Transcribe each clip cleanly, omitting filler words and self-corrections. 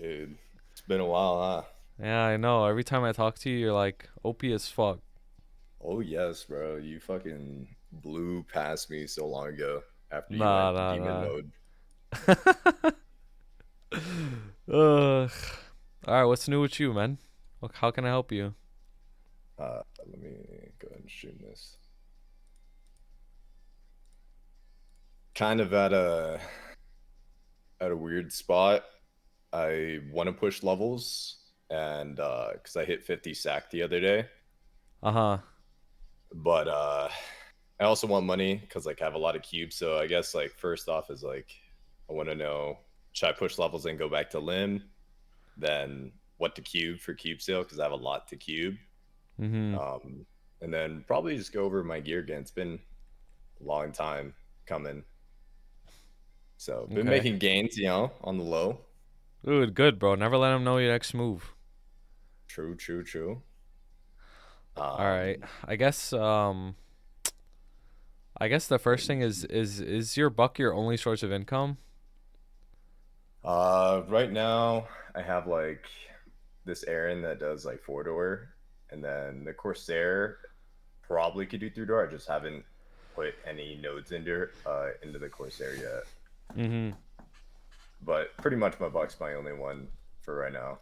Dude, it's been a while, huh? Yeah, I know. Every time I talk to you, you're like OP as fuck. Oh yes, bro. You fucking blew past me so long ago after you Nah, went nah, demon nah. mode. Ugh. All right, what's new with you, man? How can I help you? Let me go ahead and stream this. Kind of at a weird spot. I want to push levels and because I hit 50 sack the other day, Uh-huh. but I also want money because like I have a lot of cubes. So I guess like first off is like I want to know, should I push levels and go back to limb? Then what to cube for cube sale because I have a lot to cube. Mm-hmm. Um, and then probably just go over my gear again. It's been a long time coming, so been Okay. making gains, on the low. Dude, good, bro. Never let him know your next move. True, true, true. All right. Um, I guess the first thing is your buck your only source of income? right now I have like this Aaron that does like four door, and then the Corsair probably could do three door. I just haven't put any nodes into the Corsair yet. Mm-hmm. But pretty much my Buck's my only one for right now.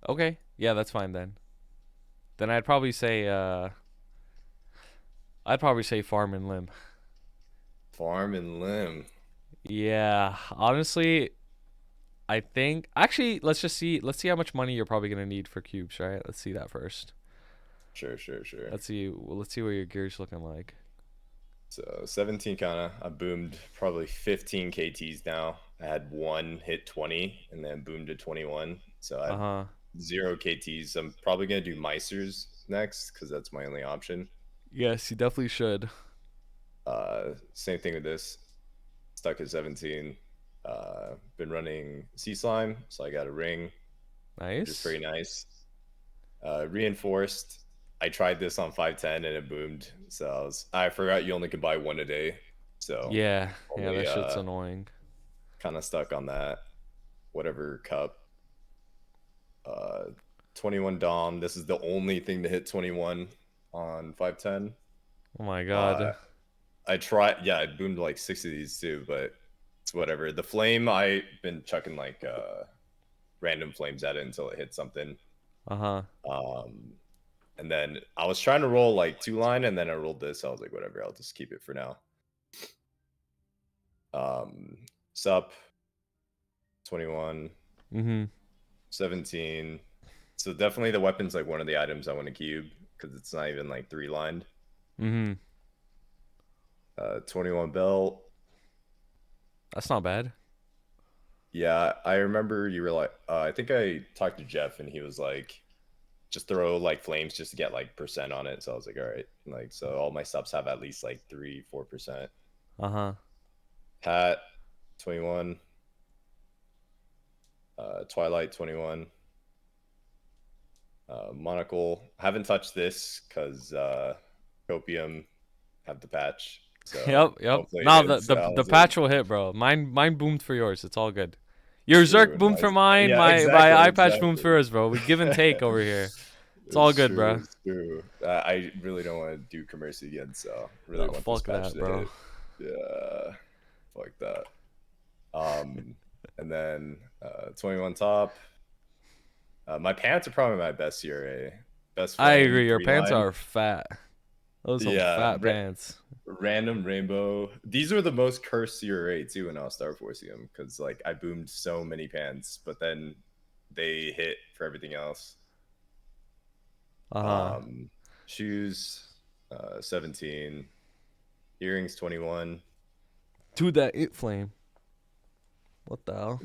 Okay. Yeah, that's fine then. Then I'd probably say farm and limb. Farm and limb. Yeah, honestly, I think actually let's see how much money you're probably gonna need for cubes, right? Let's see that first. Sure, sure, sure. Let's see what your gear's looking like. So 17 kinda. I boomed probably 15 KTs now. I had one hit 20 and then boomed to 21. So I Uh have huh. zero KTs. I'm probably gonna do Meisters next because that's my only option. Yes, you definitely should. Same thing with this. Stuck at 17. Been running Sea Slime, so I got a ring, which is Nice. pretty nice. Reinforced. I tried this on 510 and it boomed. So I forgot you only can buy one a day. So Yeah, yeah, only that shit's annoying. kind of stuck on that. Whatever cup. Uh 21 Dom. This is the only thing to hit 21 on 510. Oh my Uh god. I tried, yeah, I boomed like six of these too, but it's whatever. The flame I've been chucking like random flames at it until it hits something. Uh huh. Um And then I was trying to roll like two line, and then I rolled this. I was like, whatever, I'll just keep it for now. Um, Sup, 21, Mhm. 17. So definitely the weapon's like one of the items I want to cube because it's not even like three lined. Mhm. 21 belt. That's not bad. Yeah, I remember you were like, I think I talked to Jeff and he was like, just throw like flames just to get like percent on it. So I was like, all right. Like, so all my subs have at least like 3, 4%. Uh huh. Hat, 21. Twilight 21. Monocle. Haven't touched this because Copium have the patch. So Yep. Yep. hopefully it No, the hits. the the How's it? patch will hit, bro. Mine boomed for yours. It's all good. Your Zerk True. boomed for Nice. mine. Yeah, My exactly. eye patch boomed Exactly. for yours, bro. We give and take over here. It's all It's good, true. bro. It's true. I really don't want to do commerce again. So really No, want this fuck patch that, to bro. hit. Yeah. Fuck that. Um, and then 21 top. My pants are probably my best CRA. Best I flame, agree. Your three pants line. are fat. Those are some Yeah, fat pants. random rainbow. These were the most cursed CRA too when I was Star Forcing them because like I boomed so many pants, but then they hit for everything else. Uh huh. Um, Shoes, 17, earrings 21. Dude, that it flame. What the hell?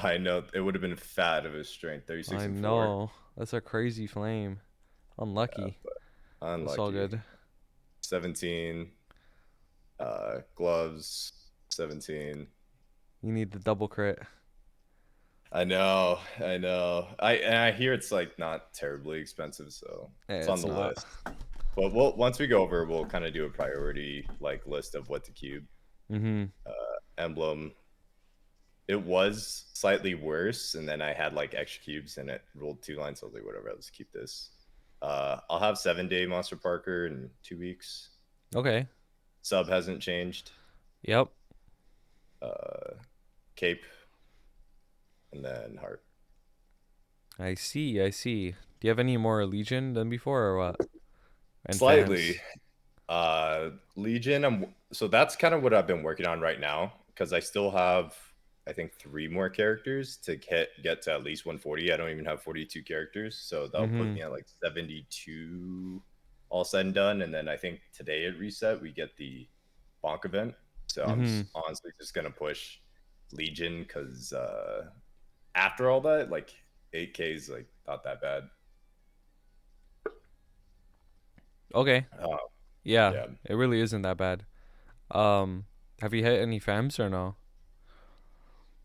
I know it would have been fat of his strength, I 36 and 4. know. That's a crazy flame. Unlucky. But That's all unlucky. good. 17, gloves 17. You need the double crit. I know, I know. I hear it's like not terribly expensive, so Yeah, it's on it's the not. list. But once we go over, we'll kind of do a priority like list of what to cube. Mm-hmm. Emblem. it was slightly worse, and then I had like extra cubes and it rolled 2 lines. So I was like, whatever, let's keep this. I'll have 7 day Monster Parker in 2 weeks. Okay. Sub hasn't changed. Yep. Uh, Cape and then Heart. I see. I see. Do you have any more Legion than before or what? And Slightly. fams? Legion. So that's kind of what I've been working on right now because I still have I think 3 more characters to get to at least 140. I don't even have 42 characters, so that'll put Mm-hmm. me at like 72 all said and done. And then I think today at reset we get the bonk event. So I'm Mm-hmm. honestly just gonna push Legion because after all that, like 8K is like not that bad. Okay. Uh, Yeah. yeah, It really isn't that bad. Um, have you hit any fams or no?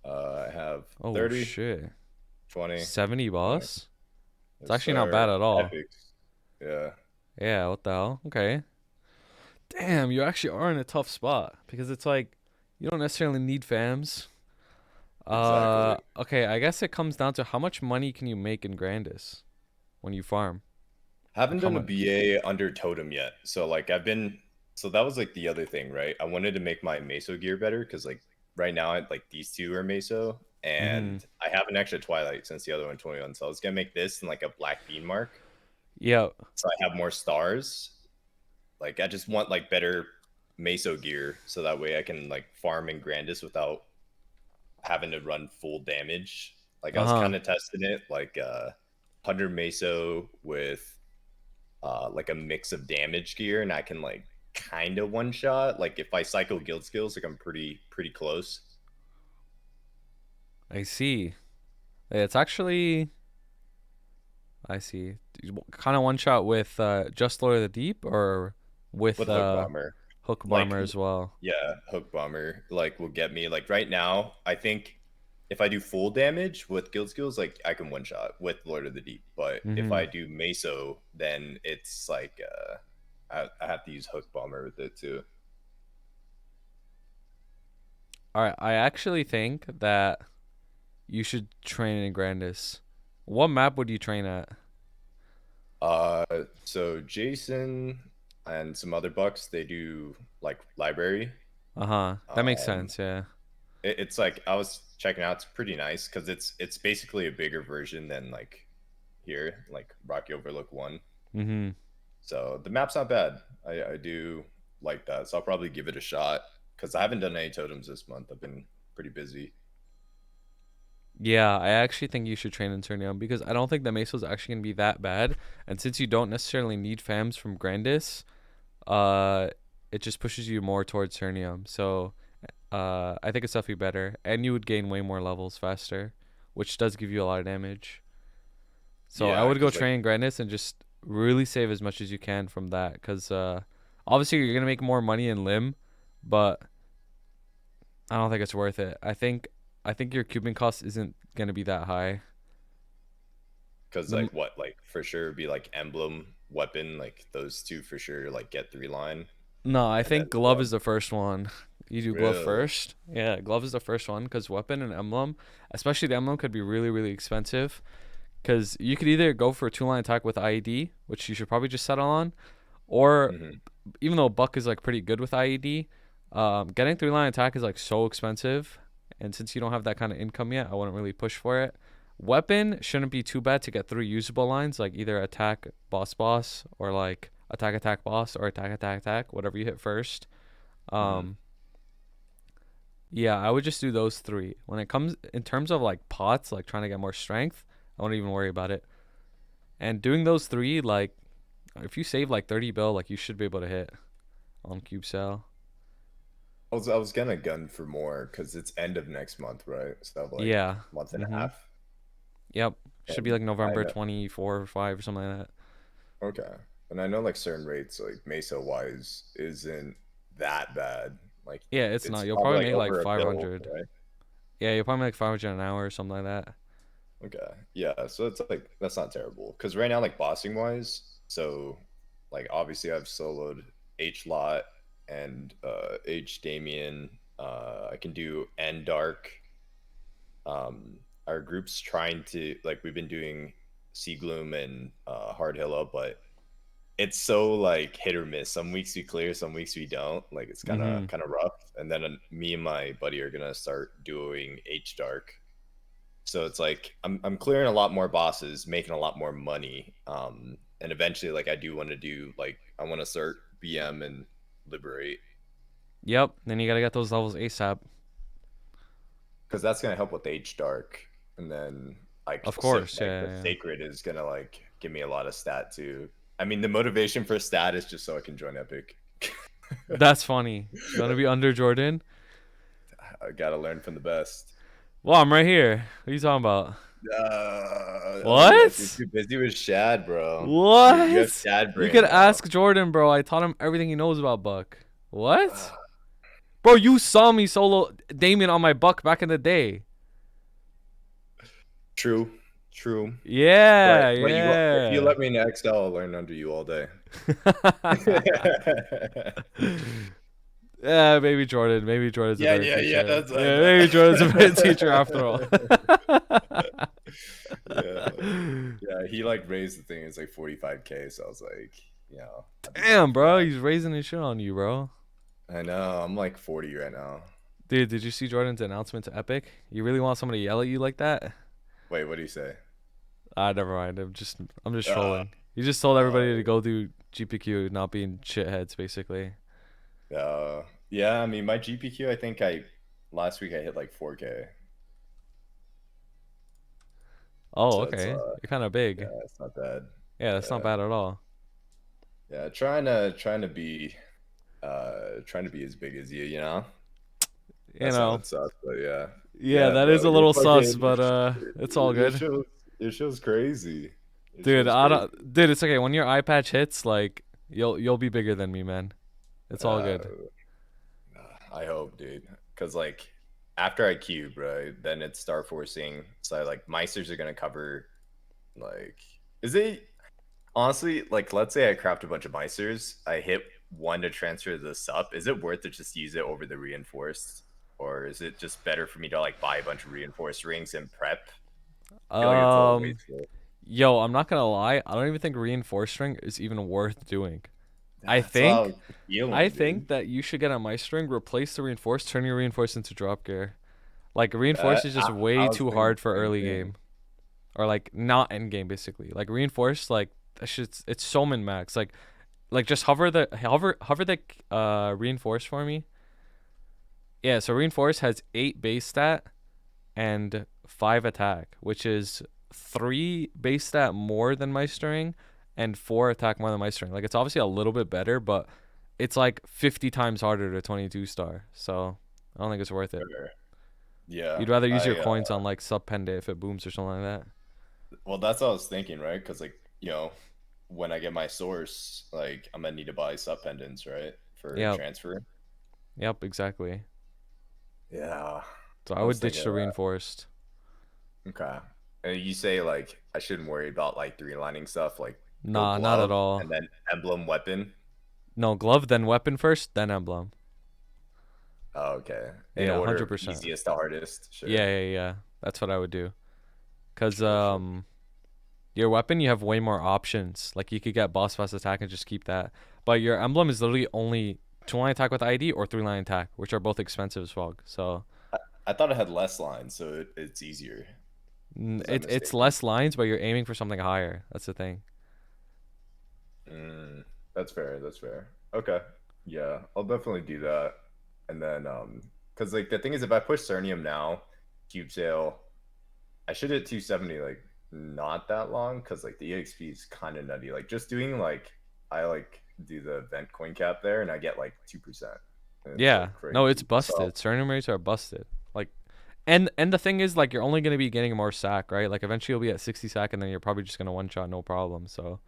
I have Oh 30, shit. 20, 70 20. boss? It's Yes, actually not bad sir. at all. Epics. Yeah, Yeah, what the hell? Okay. Damn, you actually are in a tough spot because it's like you don't necessarily need fams. exactly. Okay, I guess it comes down to how much money can you make in Grandis when you farm? Like Haven't how done a much? BA under Totem yet. So like I've been so that was like the other thing, right? I wanted to make my Meso gear better because like right now like these two are Meso Mm-hmm. and I have an extra Twilight since the other one 21. So I was gonna make this in like a black bean mark. Yeah. So I have more stars. Like I just want like better Meso gear so that way I can like farm in Grandis without having to run full damage. Like I was Uh-huh. kind of testing it like 100 Meso with like a mix of damage gear, and I can like kind of one shot. Like if I cycle guild skills, like I'm pretty close. I see. Yeah, it's actually I see. Kind of one shot with just Lord of the Deep or with With hook bomber, Hook like Bomber as well. yeah, hook bomber like will get me. Like right now, I think if I do full damage with guild skills, like I can one shot with Lord of the Deep. But if Mm-hmm. I do Meso, then it's like I have to use hook bomber with it too. All right, I actually think that you should train in Grandis. What map would you train at? Uh, so Jason and some other bucks, they do like library. Uh-huh. That makes Um, sense, yeah. it's like I was checking out. It's pretty nice because it's basically a bigger version than like here, like Rocky Overlook One. Mm-hmm. So the map's not bad. I do like that. So I'll probably give it a shot because I haven't done any totems this month. I've been pretty busy. Yeah, I actually think you should train in Turnium because I don't think the Meso is actually gonna be that bad. And since you don't necessarily need fams from Grandis, uh, it just pushes you more towards Turnium. So, I think it's definitely better, and you would gain way more levels faster, which does give you a lot of damage. So I Yeah, would go because like train Grandis and just really save as much as you can from that, because obviously you're gonna make more money in Limb, but I don't think it's worth it. I think your cubing cost isn't gonna be that high. because The like what like for sure be like emblem weapon like those two for sure like get 3 line No, I and then think glove sub. is the first one. You do glove Really? first. Yeah, glove is the first one because weapon and emblem, especially the emblem, could be really really expensive. Because you could either go for a 2 line attack with IED, which you should probably just settle on, or Hmm. even though Buck is like pretty good with IED, getting 3 line attack is like so expensive. And since you don't have that kind of income yet, I wouldn't really push for it. Weapon shouldn't be too bad to get 3 usable lines, like either attack boss boss or like attack attack boss or attack attack attack, whatever you hit first. Hmm. Um, yeah, I would just do those three. When it comes in terms of like pots, like trying to get more strength, I wouldn't even worry about it. And doing those three, like if you save like 30 bill, like you should be able to hit on cube cell. I was gonna gun for more because it's end of next month, right? So I have like Yeah. month and a Mm-hmm. half. Yep. Should be And like I November know 24 or 5 or something like that. okay. And I know like certain rates like Mesa wise isn't that bad. Like Yeah, it's it's not. You'll probably probably like make like over a bill, 500. right? Yeah, you'll probably make 500 an hour or something like that. Okay. Yeah, so it's like that's not terrible. Because right now, like bossing wise, so like obviously I've soloed H Lot and H Damien. I can do N Dark. our group's trying to like we've been doing Sea Gloom and Hard Hilla, but it's so like hit or miss. Some weeks we clear, some weeks we don't. Like it's kind Mm-hmm. of kind of rough. And then me and my buddy are gonna start doing H Dark. So it's like I'm clearing a lot more bosses, making a lot more money. And eventually, like I do want to do like I want to start BM and Liberate Yep. Then you gotta get those levels ASAP. because that's gonna help with H Dark. And then Of course. like the Yeah. Sacred is gonna like give me a lot of stat too. I mean, the motivation for stat is just so I can join Epic. That's funny. You want to be under Jordan? I gotta learn from the best. Well, I'm right here. What are you talking about? You're What? too busy with Shad, bro. You have What? Shad You brain could now. ask Jordan, bro. I taught him everything he knows about Buck. What? Bro, you saw me solo Damien on my Buck back in the day. True, true. Yeah, But you if you yeah. let me in XL, I'll learn under you all day. Yeah, maybe Jordan. Maybe Jordan's a Yeah, better yeah, yeah. teacher. That's what I Yeah, maybe Jordan's a better teacher after all. meant. Yeah, yeah. He like raised the thing. It's like 45K. So I was like, I'd be down Damn, for bro. that. He's raising his shit on you, bro. I know. I'm like 40 right now. Dude, did you see Jordan's announcement to Epic? You really want somebody to yell at you like that? Wait, what do you say? Ah, never mind. I'm just Uh, trolling. You just told uh, everybody to go do GPQ, not being shitheads, basically. yeah. I mean, my GPQ. I think I last week I hit like 4K. Oh, So it's okay. You're kind of big. yeah, it's not bad. Yeah, that's not Yeah, bad at all. yeah. Trying to be as big as you. You know. You That know. sounded sus, but yeah. Yeah, Yeah, that bro. is a You're little sus, fucking but it's all good. your show's crazy. Your Dude, show's I crazy. don't, dude, it's okay. When your eye patch hits, like you'll be bigger than me, man. It's all Uh, good. I hope, dude. Cause like after I cube, right, then it's star forcing. So like Meisters are gonna cover like is it honestly like let's say I craft a bunch of Meisters, I hit one to transfer the sup. Is it worth to just use it over the reinforced? Or is it just better for me to like buy a bunch of reinforced rings and prep? I feel like it's a little Um, wasteful. yo, I'm not gonna lie. I don't even think reinforcing is even worth doing. I That's what I think, was I feeling, think dude. that you should get a Maestring, replace the reinforce, turn your reinforce into drop gear. Like I, reinforce is just I way was too thinking hard the for same early thing. game, or like not end game basically. Like reinforce, like that shit's it's so min max. Like just hover the reinforce for me. Yeah, so reinforce has 8 base stat and 5 attack, which is 3 base stat more than Meistering and 4 attack more than Meistering. Like it's obviously a little bit better, but it's like 50 times harder to 22 star. So I don't think it's worth it. Sure. Yeah, You'd rather use your I coins on like sub penda if it booms or something like that. well, that's what I was thinking, right? Because like when I get my source, like I'm gonna need to buy sub pendants, right, for Yep. transfer. Yep, exactly. Yeah, So I I was would thinking ditch of the that. reinforced. Okay, and you say like I shouldn't worry about like three lining stuff, like go Nah, not at glove all. and then emblem weapon. No, glove, then weapon first, then emblem. Oh, okay, in Yeah, order of 100%. easiest to hardest. Yeah, Sure, yeah, yeah. That's what I would do. Cause sure. your weapon you have way more options. Like you could get boss fast attack and just keep that. But your emblem is literally only 2 line attack with ID or 3 line attack, which are both expensive as fuck. So I thought it had less lines, so it's easier. Was I it's mistaken? less lines, but you're aiming for something higher. That's the thing. Mm, that's fair. That's fair. Okay. Yeah, I'll definitely do that. And then, because like the thing is, if I push Cernium now, cube sale, I should hit 270 like not that long because like the EXP is kind of nutty. Like just doing like I like do the event coin cap there and I get like 2%. And it's Yeah. like No, it's crazy. So busted. Certain rates are busted. Like and the thing is like you're only gonna be getting more sack, right? Like eventually you'll be at 60 sack and then you're probably just gonna one shot no problem. So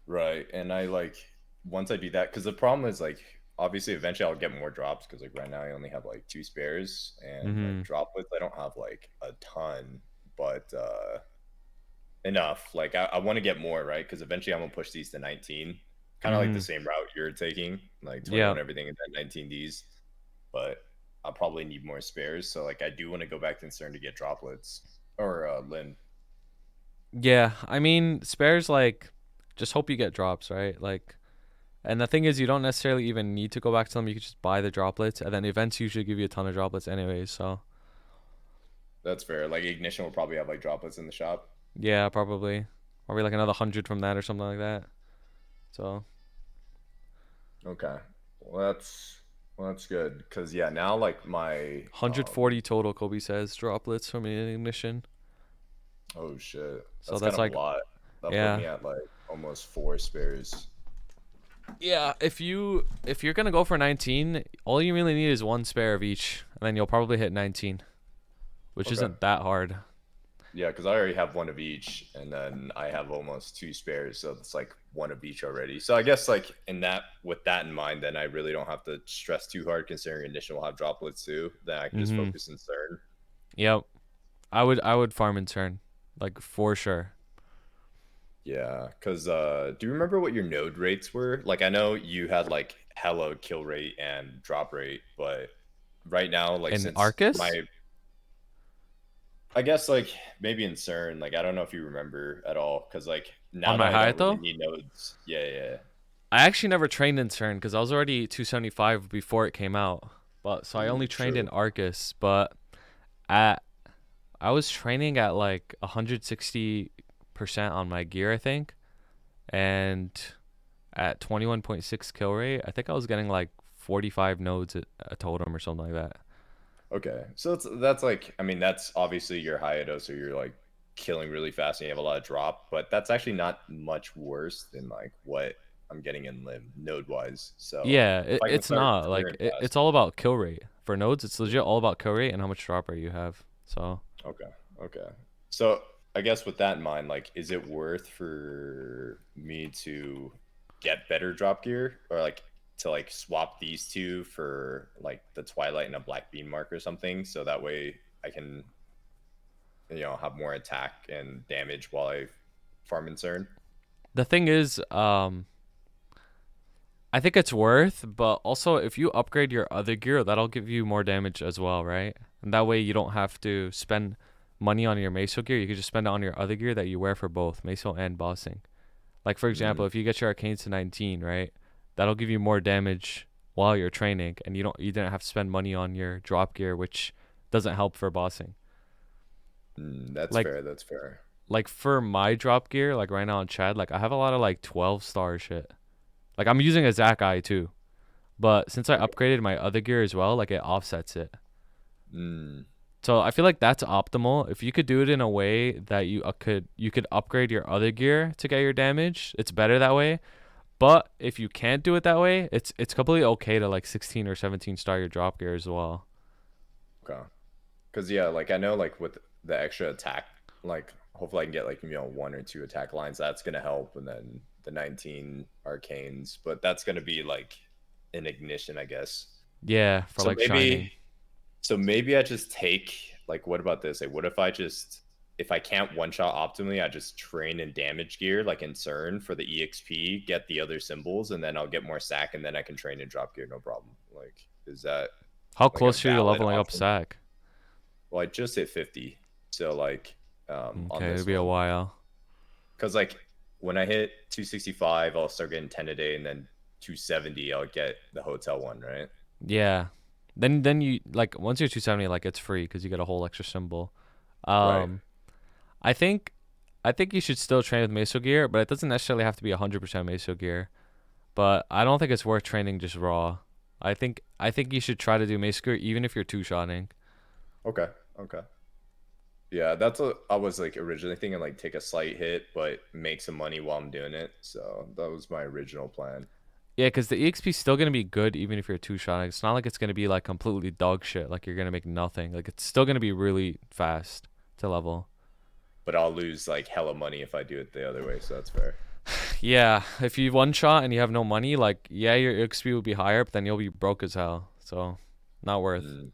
right, and I like once I do that because the problem is like obviously eventually I'll get more drops because like right now I only have like two spares and like mm-hmm. droplets I don't have like a ton, but enough. Like I want to get more, right? Because eventually I'm gonna push these to 19, kind of like the Mm-hmm. same route you're taking, like Yeah. 21 everything and then 19 Ds. But I'll probably need more spares. So like I do want to go back to Concern to get droplets or Limb. Yeah, I mean, spares like just hope you get drops, right? Like, and the thing is, you don't necessarily even need to go back to them. You can just buy the droplets, and then events usually give you a ton of droplets anyways. So That's fair. Like Ignition will probably have like droplets in the shop. yeah, probably like another 100 from that or something like that. So Okay. Well, that's good because yeah, now like my 140 total. Kobe says droplets from an ignition. oh shit, So that's kind that's of a like lot. That put yeah, me at like almost four spares. yeah. If you're gonna go for 19, all you really need is one spare of each, and then you'll probably hit 19, which Okay. isn't that hard. Yeah, because I already have one of each, and then I have almost two spares, so it's like one of each already. So I guess like in that, with that in mind, then I really don't have to stress too hard, considering Ignition will have droplets too. Then I can just Mm-hmm. focus in CERN. Yep. I would farm and turn, like for sure. Yeah, because do you remember what your node rates were? Like I know you had like hella kill rate and drop rate, but right now, like In since Arcus my I guess like maybe in CERN, like I don't know if you remember at all, because like on now that my I don't really Hayato, need nodes. Yeah, yeah. I actually never trained in turn because I was already 275 before it came out. But so I only trained in True. Arcus, but at I was training at like 160% on my gear, I think, and at 21.6 kill rate, I think I was getting like 45 nodes at a totem or something like that. Okay, so that's like I mean that's obviously your Hayato, so you're like killing really fast and you have a lot of drop, but that's actually not much worse than like what I'm getting in limb node wise. So Yeah, if I can it's start not like clearing it's fast. all about kill rate for nodes. It's legit all about kill rate and how much drop rate you have. So Okay. Okay. So I guess with that in mind, like, is it worth for me to get better drop gear or like to like swap these two for like the Twilight and a Black Bean mark or something? So that way I can, have more attack and damage while I farm and CERN. the thing is, I think it's worth, but also if you upgrade your other gear, that'll give you more damage as well, right? And that way you don't have to spend money on your Meso gear. You can just spend it on your other gear that you wear for both Meso and bossing. Like for example, Mm, if you get your arcanes to 19, right? That'll give you more damage while you're training, and you didn't have to spend money on your drop gear, which doesn't help for bossing. that's Like fair. That's fair. like for my drop gear, like right now on Chad, like I have a lot of like 12-star shit. Like I'm using a Zac Eye too. But since I Okay. upgraded my other gear as well, like it offsets it. Mm, So I feel like that's optimal. If you could do it in a way that you could upgrade your other gear to get your damage, it's better that way. But if you can't do it that way, it's completely okay to like 16 or 17 star your drop gear as well. okay. Because yeah, like I know like with the extra attack, like hopefully I can get like one or two attack lines. That's gonna help, and then the 19 arcanes, but that's gonna be like an ignition, I guess. Yeah, for So like shining. maybe I just take like what about this? Like what if I just if I can't one shot optimally, I just train in damage gear like in CERN for the EXP, get the other symbols, and then I'll get more sack, and then I can train in drop gear, no problem. Like is that How like a close are you to valid leveling up option? sack? Well, I just hit 50. So like on Okay, it'll this be a one. while. Cuz like when I hit 265, I'll start getting 10 a day and then 270 I'll get the hotel one, right? Yeah. Then you like once you're 270, like it's free because you get a whole extra symbol. Right. Um, I think I think you should still train with Meso gear, but it doesn't necessarily have to be 100% Meso gear. But I don't think it's worth training just raw. I think you should try to do Meso gear even if you're two-shotting. Okay. Okay. Yeah, that's what I was like originally thinking like take a slight hit but make some money while I'm doing it. So that was my original plan. Yeah, because the EXP is still gonna be good even if you're two-shotting. It's not like it's gonna be like completely dog shit. Like you're gonna make nothing. Like it's still gonna be really fast to level. But I'll lose like hella money if I do it the other way, so that's fair. Yeah, if you one shot and you have no money, like yeah, your EXP will be higher, but then you'll be broke as hell. So, not worth. Mm,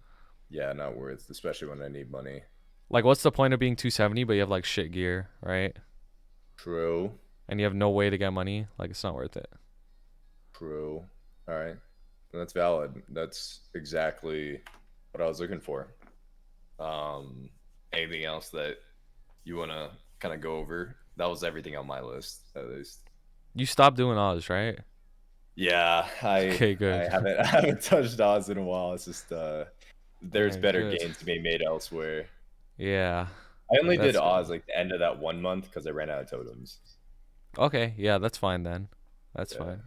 yeah, not worth, especially when I need money. Like, what's the point of being 270 but you have like shit gear, right? True. And you have no way to get money? Like, it's not worth it. True. All right. That's valid. That's exactly what I was looking for. Um, Anything else that you want to kind of go over? That was everything on my list, at least. You stopped doing Oz, right? Yeah, I Okay, I good. haven't I haven't touched Oz in a while. It's just All there's right, better good. gains to be made elsewhere. Yeah, I only did that's good. Oz like the end of that 1 month because I ran out of totems. Okay, yeah, that's fine then. That's Yeah, fine.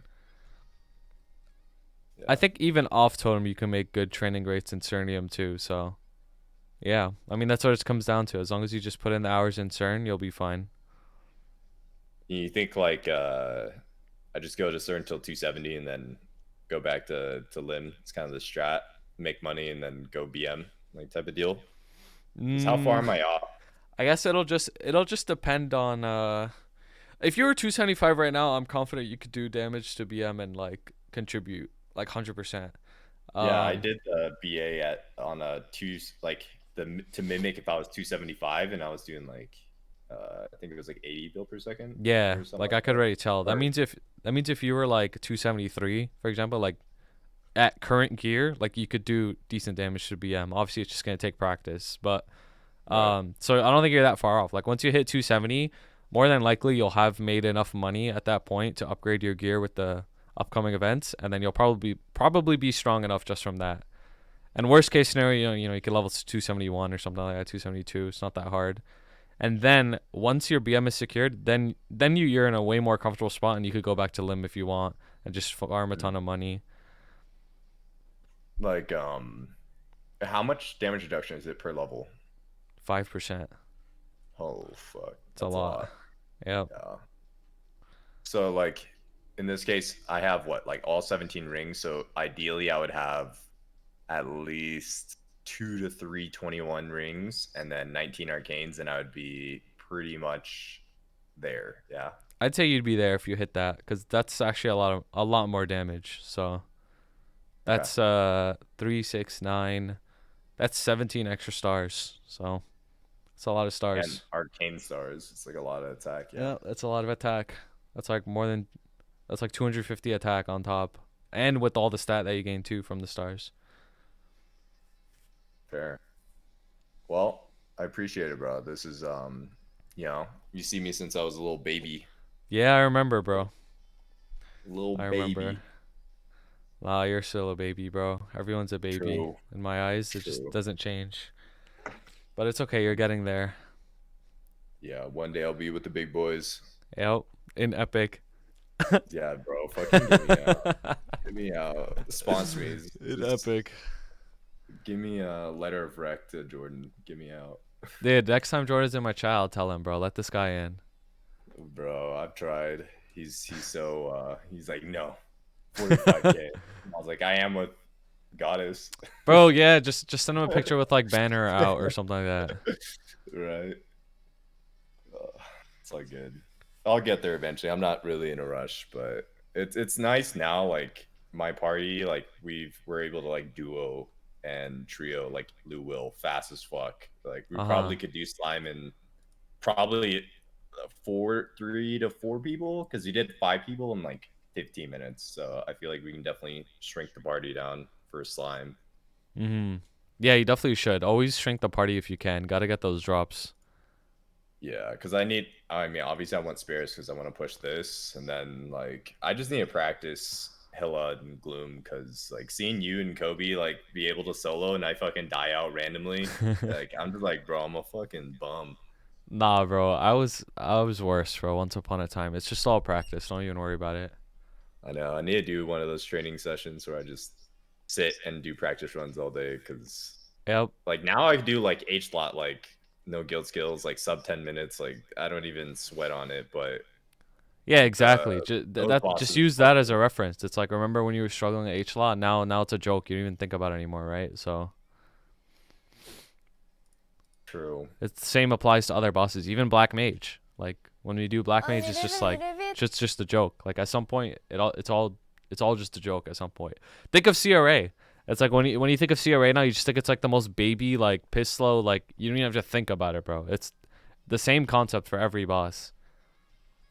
I yeah. think even off totem you can make good training rates in Cernium too. So yeah, I mean that's what it comes down to. As long as you just put in the hours in CERN, you'll be fine. You think like I just go to CERN until 270 and then go back to Lim. It's kind of the strat, make money and then go BM like type of deal. Because how far Mm, am I off? I guess it'll just depend on if you were 275 right now, I'm confident you could do damage to BM and like contribute like 100%. Yeah, I Um did the BA at on a two like the to mimic if I was 275 and I was doing like I think it was like 80 bill per second yeah, or something like like I could that. already tell. That Or means if you were like 273, for example, like at current gear, like you could do decent damage to BM. Obviously, it's just gonna take practice, but right. so I don't think you're that far off. Like once you hit 270, more than likely you'll have made enough money at that point to upgrade your gear with the upcoming events, and then you'll probably be strong enough just from that. And worst case scenario, you could level to 271 or something like that, 272. It's not that hard. And then once your BM is secured, then you're in a way more comfortable spot, and you could go back to limb if you want and just farm a Mm. ton of money. Like how much damage reduction is it per level? 5%. Oh fuck, It's a that's a lot. lot. Yep. Yeah. So like in this case, I have what like all 17 rings. So ideally, I would have at least 2 to 3 21 rings and then 19 arcanes, and I would be pretty much there. Yeah. I'd say you'd be there if you hit that, because that's actually a lot more damage. So Okay. that's 369. That's 17 extra stars. So it's a lot of And stars. arcane stars. It's like a lot of attack. Yeah. Yeah, that's a lot of attack. That's like more than that's like 250 attack on top, and with all the stat that you gain too from the stars. Fair. Well, I appreciate it, bro. This is you see me since I was a little baby. Yeah, I remember, bro. Little I remember. baby. Wow, you're still a baby, bro. Everyone's a baby True. in my eyes. It just True. doesn't change. But it's okay. You're getting there. Yeah, one day I'll be with the big boys. Yep. In Epic. Yeah, bro. Fucking get me out. Get me out. Sponsor me. In Just Epic. give me a letter of rec to Jordan. Get me out. Dude, next time Jordan's in my chat, I'll tell him, bro. Let this guy in. Bro, I've tried. He's so he's like, no, 45K. I was like, I am with Goddess. Bro, yeah, just send him a picture with like banner out or something like that. Right. It's all good. I'll get there eventually. I'm not really in a rush, but it's nice now. Like my party, like we're able to like duo and trio like Lou Will fast as fuck. Like we Uh-huh. probably could do slime in probably 3 to 4 people because you did 5 people in like 15 minutes. So I feel like we can definitely shrink the party down for slime. Mhm. Yeah, you definitely should. Always shrink the party if you can. Got to get those drops. Yeah, because I mean, obviously, I want spares because I want to push this, and then like I just need to practice Hilla and Gloom because like seeing you and Kobe like be able to solo and I fucking die out randomly, like I'm just like, bro, I'm a fucking bum. Nah, bro. I was worse, bro. Once upon a time. It's just all practice. Don't even worry about it. I know I need to do one of those training sessions where I just sit and do practice runs all day because Yep. like now I do like H slot like no guild skills like sub 10 minutes like I don't even sweat on it, but Yeah, the exactly. those Just bosses use that as fucking a reference. It's like remember when you were struggling at H lot? Now it's a joke. You don't even think about it anymore, right? So true. it's the same applies to other bosses, even Black Mage. Like when we do Black Mage, it's just like just a joke. Like at some point, it's all just a joke. At some point, think of CRA. It's like when you think of CRA now, you just think it's like the most baby like piss slow. Like you don't even have to think about it, bro. It's the same concept for every boss.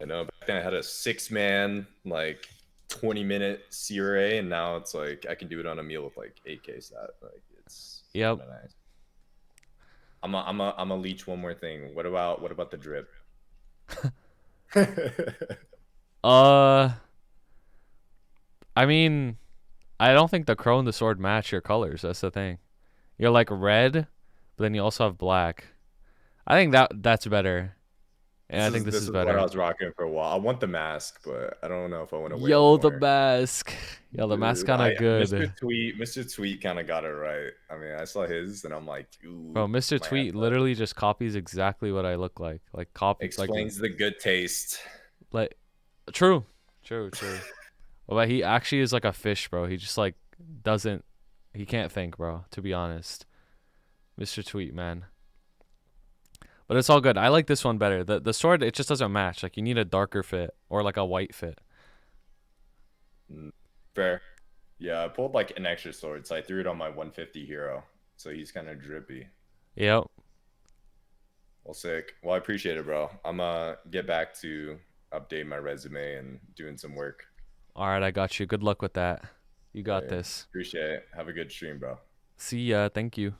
I know back then I had a 6 man, like 20-minute CRA, and now it's like I can do it on a meal with like 8K stat. Like it's Yep. kind of nice. I'm a leech one more thing. What about the drip? Uh, I mean, I don't think the crow and the sword match your colors. That's the thing. You're like red, but then you also have black. I think that's better. And I think this This is is what I better. was rocking for a while. I want the mask, but I don't know if I want to wear it Yo, the more. mask. Yo, the mask Dude, kind I of good. Mr. Tweet kind of got it right. I mean, I saw his and I'm like, Bro, dude, Mr. might have Tweet to literally just copies exactly what I look like. Like copy explains the good taste. like true. True, true. But he actually is like a fish, bro. He just like doesn't he can't think, bro, to be honest. Mr. Tweet, man. But it's all good. I like this one better. The sword it just doesn't match. Like you need a darker fit or like a white fit. Mm, fair. Yeah, I pulled like an extra sword, so I threw it on my 150 hero. So he's kind of drippy. Yep. Well, sick. Well, I appreciate it, bro. I'm get back to update my resume and doing some work. All right, I got you. Good luck with that. You got Hey, this. appreciate it. Have a good stream, bro. See ya. Thank you.